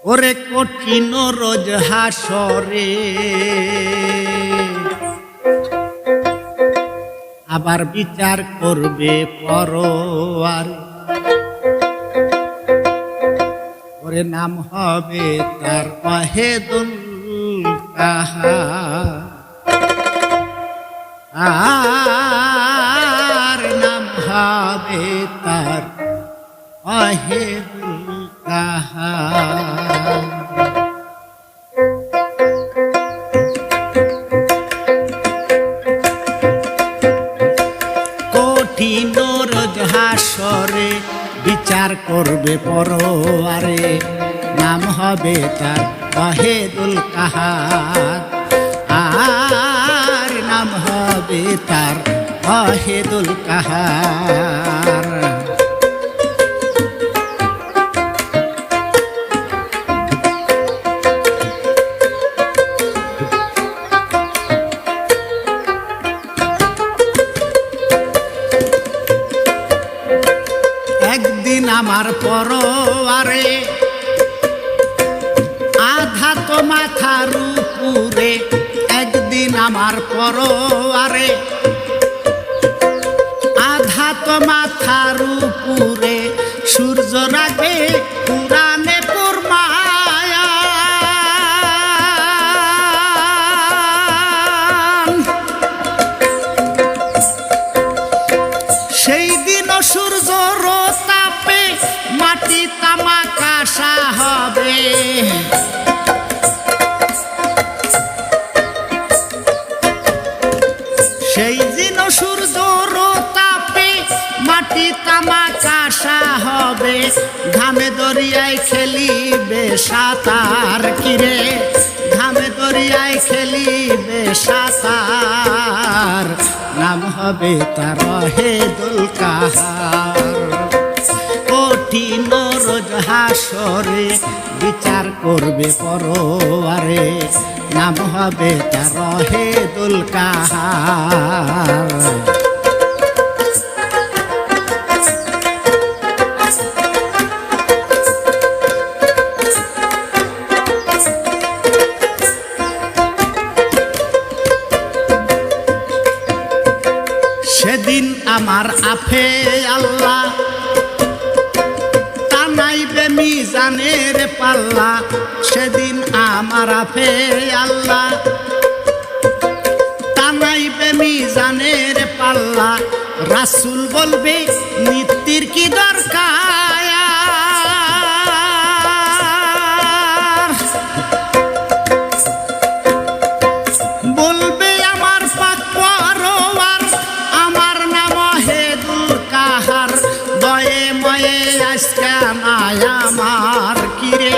ওরে কঠিন রোজ হাসরে আবার বিচার করবে পরোয়ারে। ওরে নাম হবে তার ওয়াহিদুল কাহার, নাম হবে তার ওয়াহিদুল কাহার। কঠিন রোজ হাসরে বিচার করবে পরোয়ারে, নাম হবে তার ওয়াহিদুল কাহার, আর নাম হবে তার ওয়াহিদুল কাহার। একদিন আমার পরোয়ারে আধা তো মাথার উপরে, একদিন আমার পরোয়ারে আধা তো মাথার উপরে, সূর্য রাখবে পুরানে পুরমায়া। সেই দিন সূর্য তাপে মাটি তামাকাশা হবে, সেই দিন সূর্য তাপে মাটি তামাকাশা হবে। ঘামে দরিয়ায় খেলিবে সাঁতার, কিরে ঘামে দরিয়ায় খেলিবে সাঁতার, নাম হবে তার ওয়াহিদুল কাহার। কঠিন রোজ হাসরে বিচার করবে পরোয়ারে, নাম হবে তার ওয়াহিদুল কাহার। সেদিন আমার আফে আল্লাহ টানাইবে মিজানের পাল্লা, সেদিন আমার আফে আল্লাহ টানাইবে মিজানের পাল্লা। রাসূল বলবে নিত্যির কি দরকার, বলবে আমার পাক পরোয়ার, আমার নাম ওয়াহিদুল কাহার। দয়ে ময়ে আজকা নাই আমার, কিরে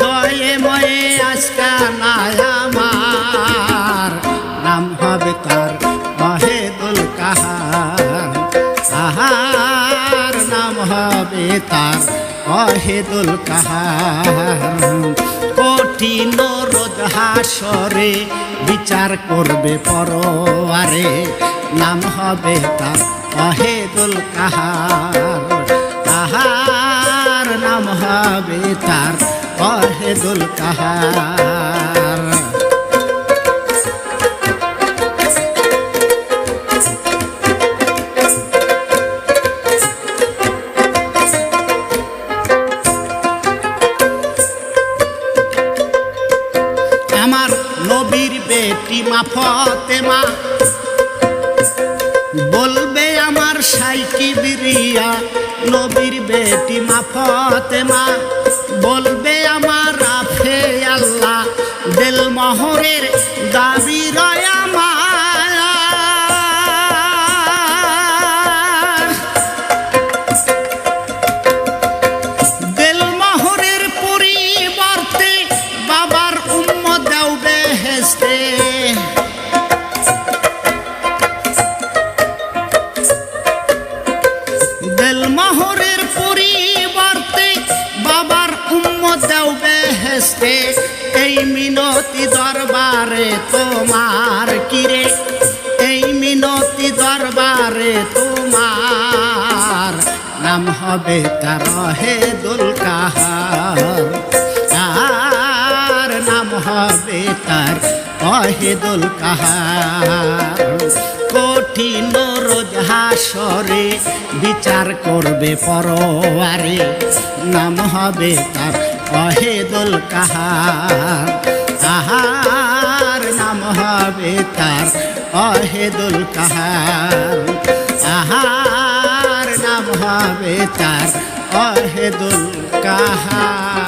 দয়ে ময়ে আজকা নাই আমার, নাম হবে তার ওয়াহিদুল কাহার, আহার নাম হবে তার ওয়াহিদুল কাহার। কঠিন রোজ হাসরে বিচার করবে পরোয়ারে, নাম হবে তার ওয়াহিদুল কাহার, তাহার নাম হবে তার ওয়াহিদুল কাহার। আমার নবীর বেটি মা ফাতেমা বলবে আমার সাইকি বিরিয়া, নবীর বেটি মা ফাতেমা বলবে আমার আফে আল্লাহ, দিল মোহরের দাবি রয় আমার। দিল মোহরের পরিবর্তে বাবার উম্মত দাও বেহেশতে, দিল মোহরের পরিবর্তে বাবার উম্মত দাও বেহেশতে। এই মিনতি দরবারে তোমার, কিরে এই মিনতি দরবারে তোমার, নাম হবে তার ওয়াহিদুল কাহার, তার অহেদুল কাহার। কঠিন রোজ হাসরে বিচার করবে পরবারে, নাম হবে তার অহেদুল কাহার। আহার নাম হবে তার অহেদুল কাহার। আহার নাম হবে তার অহেদুল কাহার।